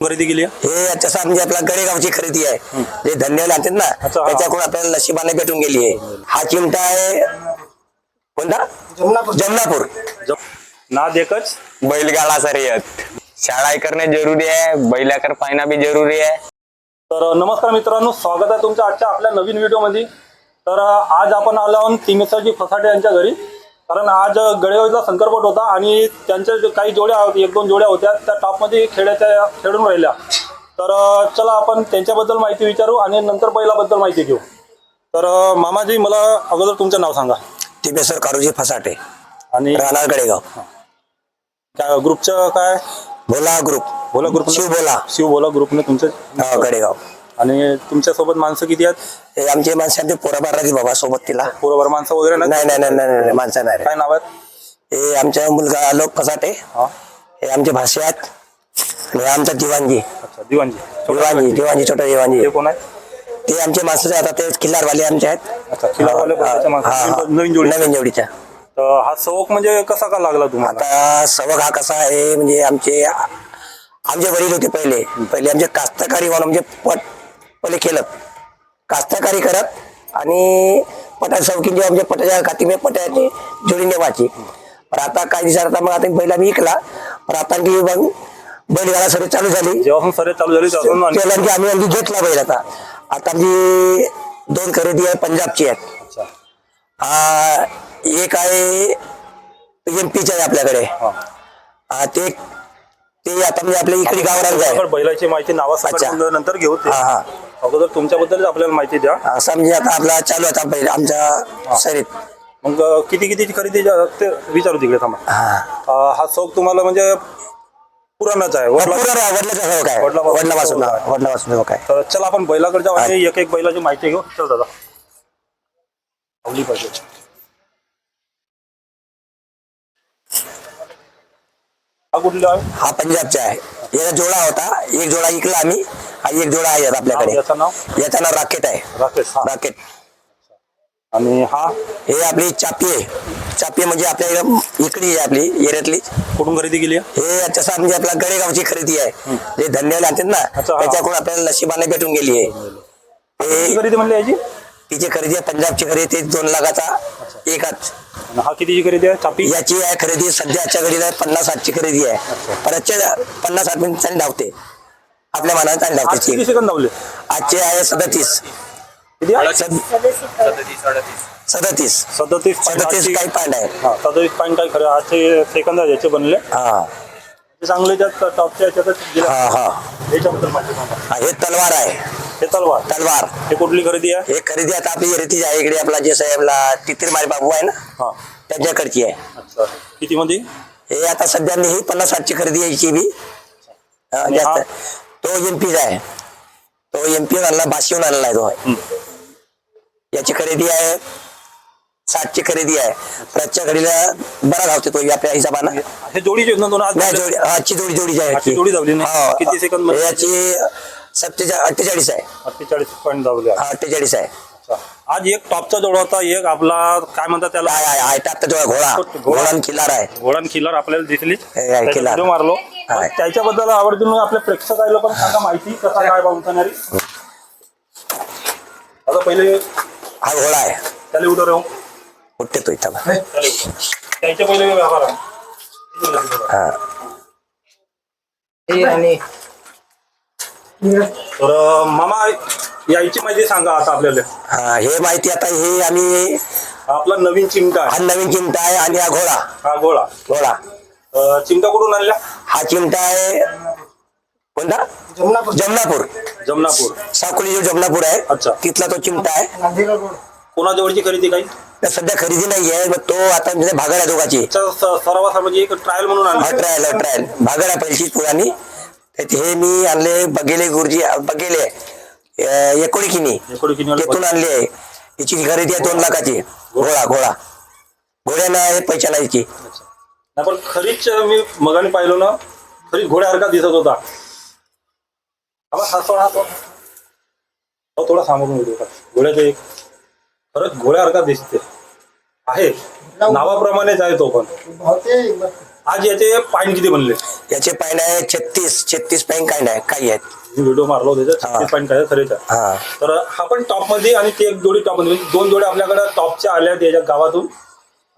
खरेदी केली हे याच्या म्हणजे आपला गडेगावची खरेदी आहे जे धन्यवाद आणतात ना त्याच्याकडून आपल्याला नशिबाने भेटून गेली आहे। हा चिमटा आहे कोणता जमनापूर नाद एकच बैलगाडा शर्यत शाळा करणे जरुरी आहे, बैलाकर पाहणं भी जरुरी आहे। तर नमस्कार मित्रांनो, स्वागत आहे तुमचं आजच्या आपल्या नवीन व्हिडिओमध्ये। तर आज आपण आलो आहोत तिमेसरजी फसाटे यांच्या घरी, कारण आज गडेगावचा शंकरपट होता आणि त्यांच्या काही जोड्या एक दोन जोड्या होत्या त्या टॉपमध्ये खेळून राहिल्या। तर चला आपण त्यांच्याबद्दल माहिती विचारू आणि नंतर बैलाबद्दल माहिती घेऊ। तर मामाजी, मला अगोदर तुमचं नाव सांगा। तिमेसर कारुजी फसाटे आणि राहणार गडेगाव। काय ग्रुपचं काय? भोला ग्रुप शिव भोला ग्रुपने तुमचं गडेगाव। आणि तुमच्या सोबत माणसं किती आहेत? हे आमचे माणसं ते पोराबार राहते बाबा सोबत तिला। पोराबार माणसं वगैरे नाही माणसं नाही। काय नाव आहेत? हे आमचा मुलगा आलोक फसाटे, हे आमचे भाषे आहेत आणि आमचा दिवाणजी। अच्छा, दिवाणजी छोटा दिवाणजी। ते कोण आहे? ते आमचे माणसं आता ते किल्लारवाले आमचे आहेत। अच्छा, किल्लारवाले नवीन जोडीच्या। तर हा सवक म्हणजे कसा का लागला तुम्हाला? आता सवक हा कसा आहे म्हणजे आमचे वडील होते पहिले आमचे कास्तकारी म्हणून म्हणजे पहिले केलं कास्तकारी करत आणि पटा सवकी जेव्हा म्हणजे पटाच्या खाती मी पटाची जोडी नेवायची। पण आता काही दिवसात मग आता बैल आम्ही विकला, पण आता की मग बैलगाडा सर्व चालू झाली। जेव्हा सर्व चालू झाली आम्ही घेतला बैल। आता आमची दोन खरेदी आहे पंजाबची आहेत। एक आहे MP आहे आपल्याकडे, ते आता म्हणजे आपल्या इकडे गावाला आहे। बैलाची माहिती नावासकट नंतर घेऊ। अगोदर तुमच्याबद्दल आपल्याला माहिती द्या। समजे आता आपला चालू आता बैल आमच्या शरीर मग कितीची खरेदी ते विचारू तिकडे थांबा। हा शौक तुम्हाला म्हणजे पुराणाच आहे? वडिलापासून काय। तर चला आपण बैलाकडे जाऊ आणि एक एक बैलाची माहिती घेऊ। चल दादा, आवली पाहिजे। हा कुठला आहे? हा पंजाबचा आहे। याचा जोडा होता, एक जोडा इकला आम्ही, एक जोडा आहे आपल्याकडे। याचं नाव राकेट आहे। राकेट। आणि हा हे आपली चापी आहे। चापी म्हणजे आपल्या इकडे आहे, आपली एरियातली। कुठून खरेदी केली? हे तसं म्हणजे आपल्या गडेगावची खरेदी आहे जे धन्यवाद आणतात ना त्याच्याकडून आपल्याला नशिबाने भेटून गेली आहे। खरेदी म्हणली याची? तिची खरेदी आहे पंजाबची खरेदी, 2 लाखाचा एकच। हा कितीची खरेदी आहे? चापी याची आहे खरेदी सध्याच्या घडीला 50-60ची खरेदी आहे। परतच्या 50-60 मिनिटांनी धावते, आपल्या मनाने चांगली धावते। किती सेकंद धावले? आजचे आहे 37 काही पॉईंट आहे। 37 पॉईंट काय खरं आजचे सेकंद याचे बनले चांगले टॉपच्या याच्याबद्दल माहिती सांगा। हे तलवार आहे। हे तलवार हे कुठली खरेदी आहे? हे खरेदी आता आपली रेतीची आहे इकडे, आपला जे साहेबला तितीर मारी बाबू आहे ना त्यांच्याकडची आहे। अच्छा, किती मध्ये? हे आता सध्या ही 50-60ची खरेदी आहे याची बी जास्त। तो MP आहे, तो MP आणला, भाषीहून आणला आहे तो। याची खरेदी आहे 60ची खरेदी आहे। प्रत्येक घडीला बरा धावते तो आपल्या हिशोबानं। हे जोडीचे आजची जोडीची आहे। किती सेकंद? याची 48 आहे। 48 पॉईंट धावले। 48 आहे। आज एक टॉपचा जोडा होता, एक आपला काय म्हणतात त्याला टॉपचा जोडा घोडा खिल्लार आहे। घोडा खिल्लार आपल्याला दिसली, मारलो। त्याच्याबद्दल आवडून आपल्या प्रेक्षकाला पण सांगा माहिती कसा काय बांधणारी। आता पहिले हा घोडा आहे, त्याला उठो रे उठते तो इथं त्याच्या पहिले व्यापार। तर मामा याची माहिती सांगा आता आपल्याला। हे माहिती आता हे आम्ही आपला नवीन चिमटा आहे। हा नवीन चिमटा आहे आणि हा घोडा चिमटा कुठून आणला? हा चिमटा आहे कोणता? जमनापूर साकोली जो जमनापूर आहे। अच्छा, तिथला तो चिमटा आहे। कोणाजवळची खरेदी काही सध्या खरेदी नाही आहे, तो आता भागड आहे दोघांची। सरावाचा म्हणजे एक ट्रायल म्हणून आणला। ट्रायल भागड आहे पहिलीची पुराणी। हे मी आणले बघेले गुरुजी बघेले एकोडीकिनी तिथून आणली आहे। याची खरेदी आहे 2 लाखाची। घोड्यानं हे पैसा नाहीची। पण खरीच मी मगाने पाहिलो ना, खरीच घोड्यासारखा दिसत होता। थोडा सांगून घेतो घोड्याचं एक खरंच घोड्यासारखा दिसते आहे, नावाप्रमाणेच आहे तो पण। आज याचे पॉईंट किती बनले? याचे पॉईंट आहे 36 पॉईंट काय नाही काही आहेत. व्हिडिओ मारलो त्याच्यात 36 पॉईंट काय खरेच आहे. हा तर हा पण टॉप मध्ये आणि ती एक जोडी टॉप मध्ये, म्हणजे 2 जोड्या आपल्याकडे टॉपच्या आल्या याच्या गावातून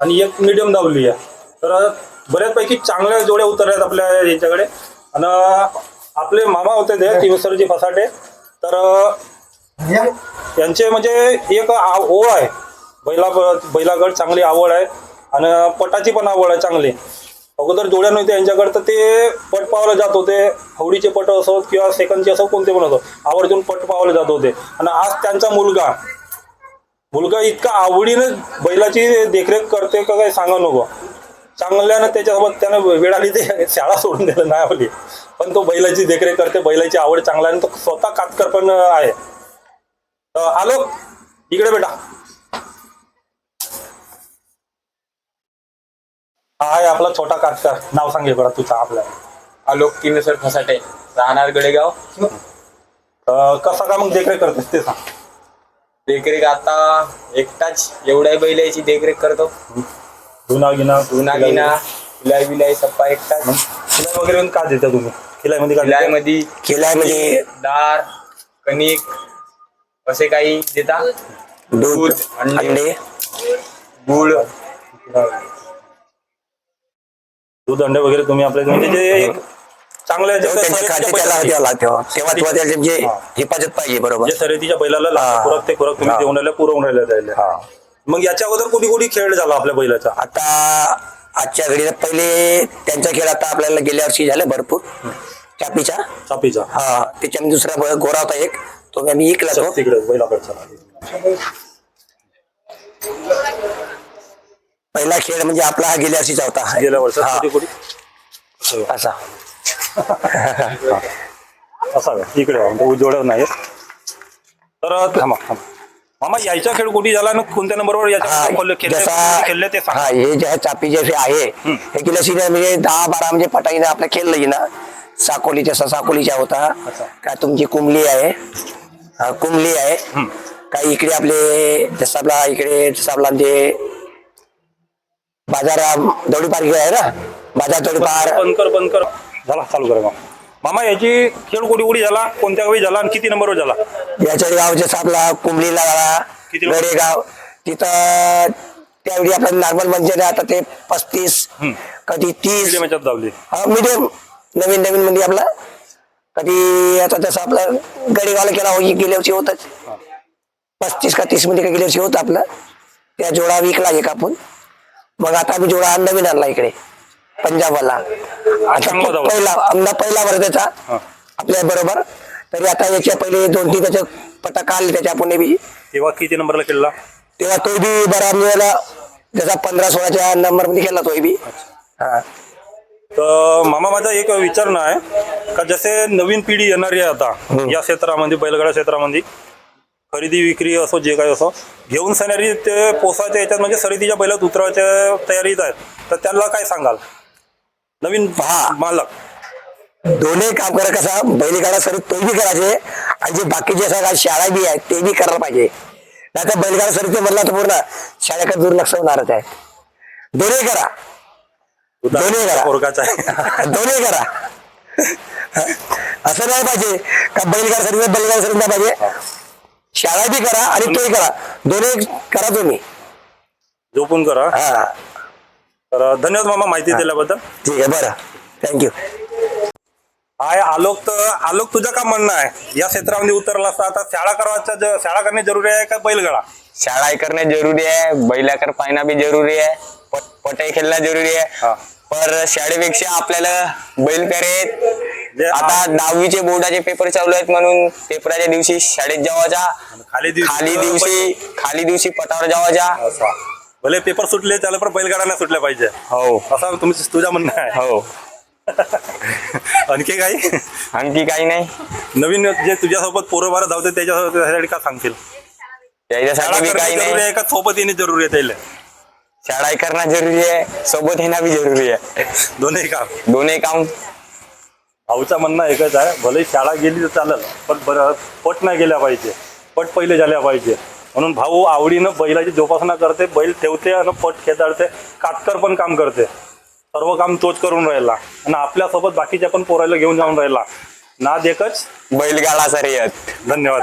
आणि एक मिडियम दावली आहे. तर बऱ्याचपैकी चांगल्या जोड्या उतरल्यात आपल्या याच्याकडे. आणि आपले मामा होते ते तिवसरजी फसाटे, तर यांचे म्हणजे एक ओळ आहे, बैलागड चांगली आवड आहे आणि पटाची पण आवड आहे चांगली. अगोदर जोड्या नव्हत्या यांच्याकडे, तर ते पट पाहायला जात होते. हवडीचे पट असो किंवा सेकंदचे असो कोणते पण असो, आवर्जून पट पाहायला जात होते. आणि आज त्यांचा मुलगा इतका आवडीनं बैलाची देखरेख करते का काही सांगा नको. चांगल्यानं त्याच्यासोबत त्यानं वेळ आली ते शाळा सोडून दिलं नाही आवडली, पण तो बैलाची देखरेख करते. बैलाची आवड चांगला आहे आणि तो स्वतः कातकर पण आहे. आलो इकडे बेटा. हा आहे आपला छोटा कातकर. नाव सांगे बरं तुझा आपल्या. आलोक किमेश्वर फसाटे, राहणार गडेगाव. कसा का मग देखरेख करतेस ते सांग. देखरेख आता एकटाच एवढ्या बैलाची देखरेख करतो. धुना गिना खिलाई बिलाई सप्पा एकटाच. खिलाई वगैरे पण का देता तुम्ही? खिलाईमध्ये का देता? खिलायमध्ये खिलामध्ये डाळ, कणिक असे काही देता. दूध, अंडे, गुळ. दूध अंडे वगैरे तुम्ही आपल्या म्हणजे जे एक चांगल्या त्यांच्या खाते त्याला द्यावं लागतं. तेव्हा त्याचे म्हणजे हिफाजत पाहिजे. बरोबर. जे शर्यतीच्या बैलाला लागतं खुराक ते खुराक तुम्ही देऊन राहिले, पुरवून राहिले जायला. मग याच्या अगोदर कुठे खेळ झाला आपल्या बैलाचा? आता आजच्या घडीला पहिले त्यांचा खेळ आता आपल्याला गेल्या वर्षी झालं भरपूर. चापीचा हा, त्याच्यामध्ये दुसरा गोरा होता एक, तो आम्ही इकला तो तिकडे बैलाकडचा. पहिला खेळ म्हणजे आपला हा गेल्या वर्षीचा होता. गेल्या वर्षात कुठे असा असा इकडे उजवळ नाही. तर थांबा मामा, यायचा खेळ कुठे झाला आणि कोणत्या नंबरवर खेळले ते सांग. हा, हे जे चापी जे आहे हे गेल्या वर्षी म्हणजे 10-12 म्हणजे पटाईनं आपलं खेळलं ना. साकोलीच्या होता का, तुमची कुंबली आहे, कुंबली आहे काही इकडे आपले जसं आपला इकडे जसं आपला म्हणजे बाजार दौडी पार आहे ना, बाजार दौडी पार. बंद कर झाला, चालू करा मामा. याची खेळ कुठे झाला, कोणत्या गावी झाला आणि किती नंबरवर झाला? याच्या गाव जसं आपला कुंबलीला झाला, गडेगाव तिथं त्यावेळी आपला नॉर्मल म्हणजे आता ते 35 कधी 30 धावली. हा, मीडियम नवीन म्हणजे आपला कधी आता जसं आपला गडेगावला केला गेल्या वर्षी होतच 35 का 30 मध्ये गेल्या वर्षी होत आपला. त्या जोडा विकला एक आपण. मग आता आम्ही जोडा नवीन आणला इकडे पंजाबवाला. आता पहिला वर त्याचा आपल्या बरोबर. तरी आता याच्या पहिले 2-3 त्याचे पटा काढले त्याच्या पुणे बी. तेव्हा किती नंबरला खेळला? तेव्हा तो बी बरा मिळाला, त्याचा 15-16च्या नंबर मध्ये खेळला तो बी. हा, तर मामा माझा एक विचारणं आहे का, जसे नवीन पिढी येणारी आहे आता या क्षेत्रामध्ये, बैलगाडा क्षेत्रामध्ये खरेदी विक्री असो जे काही असो घेऊन सणारी ते पोसायच्या याच्यात म्हणजे शर्यतीच्या बैलात उतरवायच्या तयारीत आहेत, तर त्यांना काय सांगाल? नवीन मालक दोन्ही काम करा. कसा बैलगाडा शर्यत तो बी करायचे आणि जे बाकीचे सगळ्या शाळा बी आहेत ते बी करायला पाहिजे. नाही तर बैलगाडा शर्यत म्हणला तर पूर्ण शाळेकडे दुर्लक्ष होणारच आहे. दोन्ही करा. दोन्ही करा. असं नाही पाहिजे का बैलगाडा शर्यत नाही पाहिजे. शाळा बी करा आणि तोही करा, दोन्ही करा तुम्ही. झोपून करा. हा, तर धन्यवाद मामा माहिती दिल्याबद्दल. ठीक आहे, बरं, थँक्यू. आलोक तुझं काय म्हणणं आहे या क्षेत्रामध्ये उतरला असता, आता शाळा करणे जरुरी आहे का बैलगाडा? शाळा करणे जरुरी आहे, बैलाकर पाहणं बी जरुरी आहे, पटाई खेळणं जरुरी आहे. पर शाळेपेक्षा आपल्याला बैल करे आता 10वीचे बोर्डाचे पेपर चालू आहेत म्हणून पेपराच्या दिवशी शाळेत जावायचा, खाली दिवशी पटावर जावायचा. भले पेपर सुटले त्याला पण बैलगाडा नाही सुटल्या पाहिजे. हो, असं तुझं म्हणणं आहे? हो. आणखी काही नाही. नवीन जे तुझ्यासोबत पोरं धावते त्याच्यासाठी का सांगतील? त्याच्यासाठी काही नाही का सोबत येणे जरुरी आहे? त्याला शाळा करणं जरुरी आहे, सोबत येणं बी जरुरी आहे. दोन्ही काम. भाऊचं म्हणणं एकच आहे, भले शाळा गेली तर चालेल पण पट नाही गेल्या पाहिजे, पट पहिले झाल्या पाहिजे. म्हणून भाऊ आवडीनं बैलाची जोपासना करते, बैल ठेवते आणि पट खेचाळते, कातकर पण काम करते. सर्व काम तोच करून राहिला आणि आपल्यासोबत बाकीच्या पण पोरायला घेऊन जाऊन राहिला. नाद एकच, बैलगाडा शर्यत. धन्यवाद.